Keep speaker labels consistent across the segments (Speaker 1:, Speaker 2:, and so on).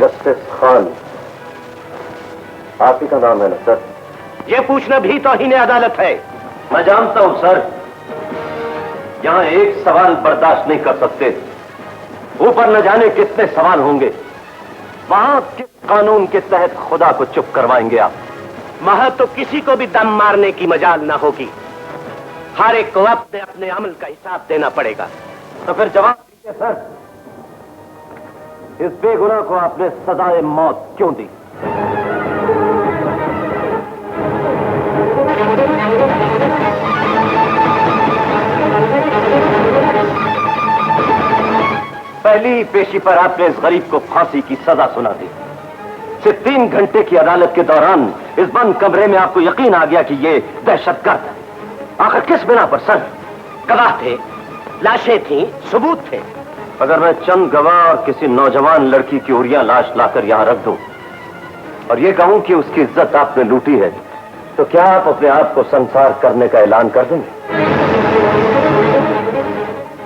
Speaker 1: Justice Khan, आप ही का नाम है ना सर?
Speaker 2: ये पूछना भी तौहीन अदालत है।
Speaker 1: मैं जानता हूं सर, यहां एक सवाल बर्दाश्त नहीं कर सकते, ऊपर न जाने कितने सवाल होंगे। वहां किस कानून के तहत खुदा को चुप करवाएंगे आप?
Speaker 2: वहां तो किसी को भी दम मारने की मजाल ना होगी। हर एक को अपने अपने अमल का हिसाब देना पड़ेगा।
Speaker 1: तो फिर जवाब दीजिए सर, इस बेगुनाह को आपने सजाए मौत क्यों दी? पहली ही पेशी पर आपने इस गरीब को फांसी की सजा सुना दी। सिर्फ 3 घंटे की अदालत के दौरान इस बंद कमरे में आपको यकीन आ गया कि ये दहशतगर्द है। आखिर किस बिना पर सर?
Speaker 2: गवाह थे, लाशें थी, सबूत थे।
Speaker 1: अगर मैं चंद गवाह और किसी नौजवान लड़की की उरियां लाश लाकर यहां रख दूं और ये कहूं कि उसकी इज्जत आपने लूटी है, तो क्या आप अपने आप को संसार करने का ऐलान कर देंगे?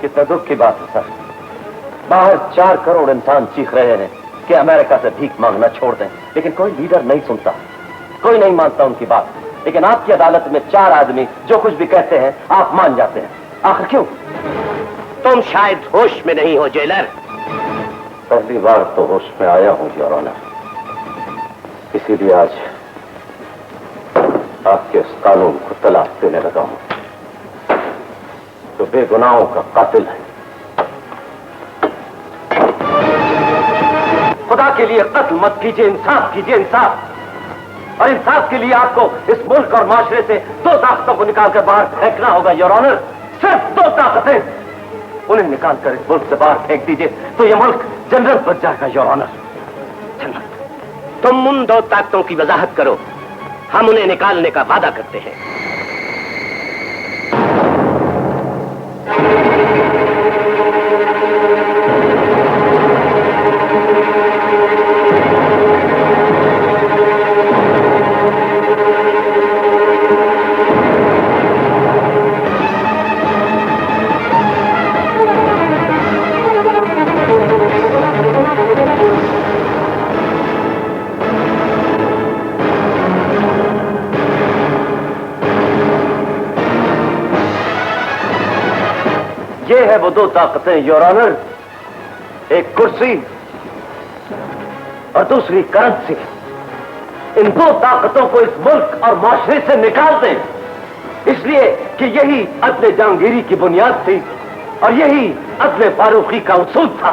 Speaker 1: कितना दुख की बात है सर, बाहर 4 करोड़ इंसान चीख रहे हैं कि अमेरिका से भीख मांगना छोड़ दें, लेकिन कोई लीडर नहीं सुनता, कोई नहीं मानता उनकी बात। लेकिन आपकी अदालत में 4 आदमी जो कुछ भी कहते हैं आप मान जाते हैं। आखिर क्यों?
Speaker 2: तुम शायद होश में नहीं हो जेलर।
Speaker 1: पहली बार तो होश में आया हूं योर ऑनर, इसीलिए आज आपके इस कानून को तलाक देने लगा हूं जो बेगुनाहों का कातिल है। खुदा के लिए कत्ल मत कीजिए, इंसाफ कीजिए, इंसाफ। और इंसाफ के लिए आपको इस मुल्क और माशरे से 2 ताकतों को निकालकर बाहर फेंकना होगा योर ऑनर। सिर्फ 2 ताकतें, उन्हें निकालकर इस मुल्क से बाहर फेंक दीजिए तो यह मुल्क जन्नत बन जाएगा योर ऑनर।
Speaker 2: तुम उन 2 ताकतों की वजाहत करो, हम उन्हें निकालने का वादा करते हैं।
Speaker 1: ये है वो 2 ताकतें योर ऑनर, एक कुर्सी और दूसरी करेंसी। इन 2 ताकतों को इस मुल्क और माशरे से निकाल दें, इसलिए कि यही अदले जहांगीरी की बुनियाद थी और यही अदले फारूकी का उसूल था।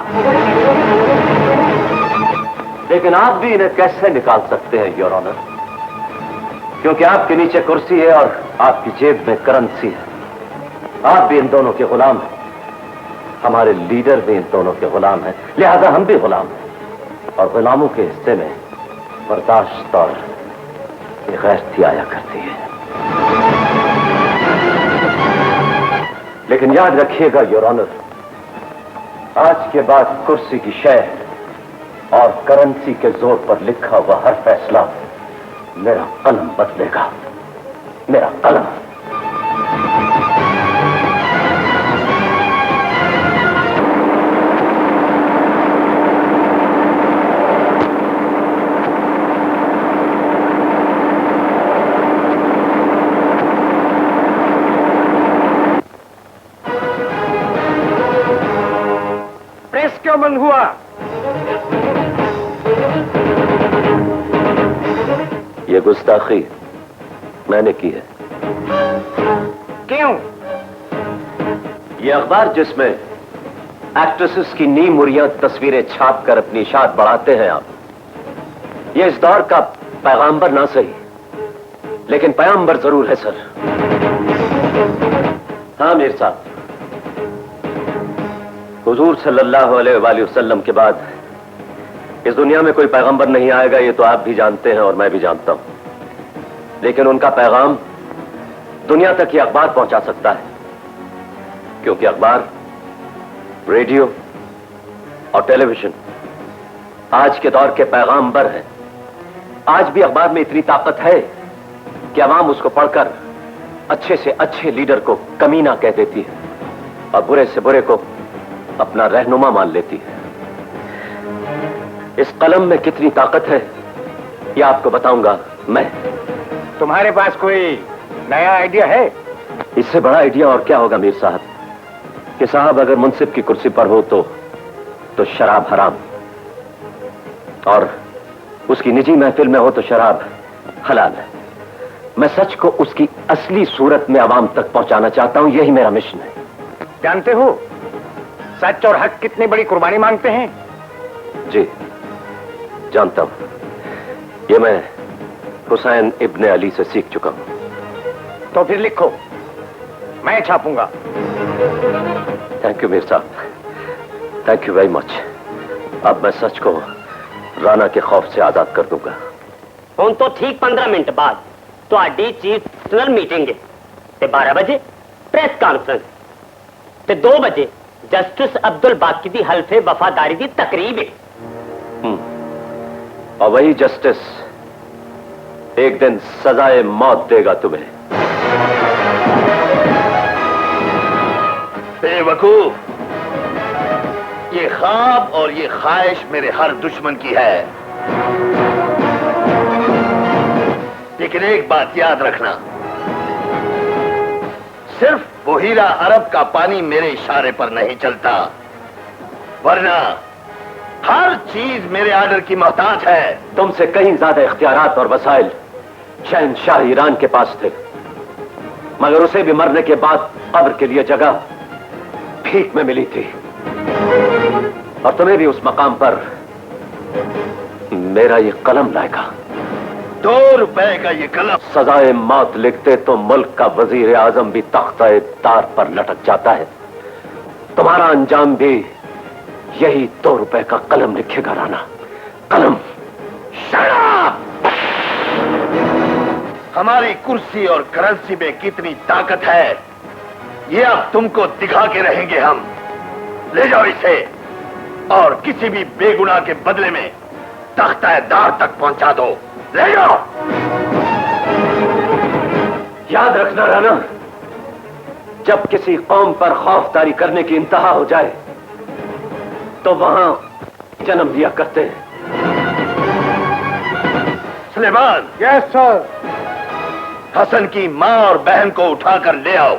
Speaker 1: लेकिन आप भी इन्हें कैसे निकाल सकते हैं योर ऑनर? क्योंकि आपके नीचे कुर्सी है और आपकी जेब में करेंसी है। आप भी इन दोनों के गुलाम हैं, हमारे लीडर भी इन दोनों के गुलाम हैं, लिहाजा हम भी गुलाम हैं। और गुलामों के हिस्से में बर्दाश्त और गैरती आया करती है। लेकिन याद रखिएगा योर ऑनर, आज के बाद कुर्सी की शय और करेंसी के जोर पर लिखा हुआ हर फैसला मेरा कलम बदलेगा, मेरा कलम।
Speaker 2: क्यों बंद हुआ?
Speaker 1: ये गुस्ताखी मैंने की है।
Speaker 2: क्यों?
Speaker 1: ये अखबार जिसमें एक्ट्रेसेस की नी मुरियां तस्वीरें छापकर अपनी शान बढ़ाते हैं आप, ये इस दौर का पैगाम्बर ना सही लेकिन पैगंबर जरूर है सर। हाँ मेरे साथ हुजूर सल्लल्लाहु अलैहि वसल्लम के बाद इस दुनिया में कोई पैगंबर नहीं आएगा, ये तो आप भी जानते हैं और मैं भी जानता हूं। लेकिन उनका पैगाम दुनिया तक ये अखबार पहुंचा सकता है, क्योंकि अखबार, रेडियो और टेलीविजन आज के दौर के पैगाम्बर हैं। आज भी अखबार में इतनी ताकत है कि अवाम उसको पढ़कर अच्छे से अच्छे लीडर को कमीना कह देती है और बुरे से बुरे को अपना रहनुमा मान लेती है। इस कलम में कितनी ताकत है ये आपको बताऊंगा मैं।
Speaker 3: तुम्हारे पास कोई नया आइडिया है?
Speaker 1: इससे बड़ा आइडिया और क्या होगा मीर साहब कि साहब अगर मुंसिफ की कुर्सी पर हो तो शराब हराम, और उसकी निजी महफिल में हो तो शराब हलाल है। मैं सच को उसकी असली सूरत में आवाम तक पहुंचाना चाहता हूं, यही मेरा मिशन है।
Speaker 3: जानते हो सच और हक कितनी बड़ी कुर्बानी मांगते हैं?
Speaker 1: जी जानता हूं, ये मैं हुसैन इब्ने अली से सीख चुका हूं।
Speaker 3: तो फिर लिखो, मैं छापूंगा।
Speaker 1: थैंक यू मीर साहब, थैंक यू वेरी मच। अब मैं सच को राना के खौफ से आजाद कर दूंगा।
Speaker 2: ਹੁਣ तो ठीक 15 मिनट बाद ਤੁਹਾਡੀ ਚੀਫ ਪਰਸਨਲ ਮੀਟਿੰਗ ਹੈ ਤੇ 12 ਵਜੇ ਪ੍ਰੈਸ ਕਾਨਫਰੰਸ ਤੇ 2 ਵਜੇ ਜਸਟਿਸ ਅਬਦੁਲ ਬਾਕੀ ਦੀ ਹਲਫੇ ਵਫਾਦਾਰੀ ਦੀ ਤਕਰੀਬ ਹੈ।
Speaker 1: और वही जस्टिस एक दिन सजाए मौत देगा तुम्हें।
Speaker 4: बेवकूफ, ये ख्वाब और ये ख्वाहिश मेरे हर दुश्मन की है, लेकिन एक बात याद रखना, सिर्फ बुहीरा अरब का पानी मेरे इशारे पर नहीं चलता, वरना हर चीज मेरे आर्डर की मोहताज है।
Speaker 1: तुमसे कहीं ज्यादा इख्तियारात और वसाइल शहंशाह ईरान के पास थे, मगर उसे भी मरने के बाद कब्र के लिए जगह भीख में मिली थी, और तुम्हें भी उस मकाम पर मेरा ये कलम लाएगा।
Speaker 4: 2 रुपए का ये कलम
Speaker 1: सजाए मौत लिखते तो मुल्क का वजीर आजम भी तख्ता तार पर लटक जाता है, तुम्हारा अंजाम भी यही 2 रुपए का कलम लिखेगा राना, कलम।
Speaker 4: शराब! हमारी कुर्सी और करेंसी में कितनी ताकत है ये अब तुमको दिखा के रहेंगे हम। ले जाओ इसे और किसी भी बेगुनाह के बदले में तख्ता दार तक पहुंचा दो। ले जाओ।
Speaker 1: याद रखना राना, जब किसी कौम पर खौफदारी करने की इंतहा हो जाए तो वहां जन्म लिया करते हैं।
Speaker 4: Suleman,
Speaker 3: yes sir.
Speaker 4: हसन की मां और बहन को उठाकर ले आओ।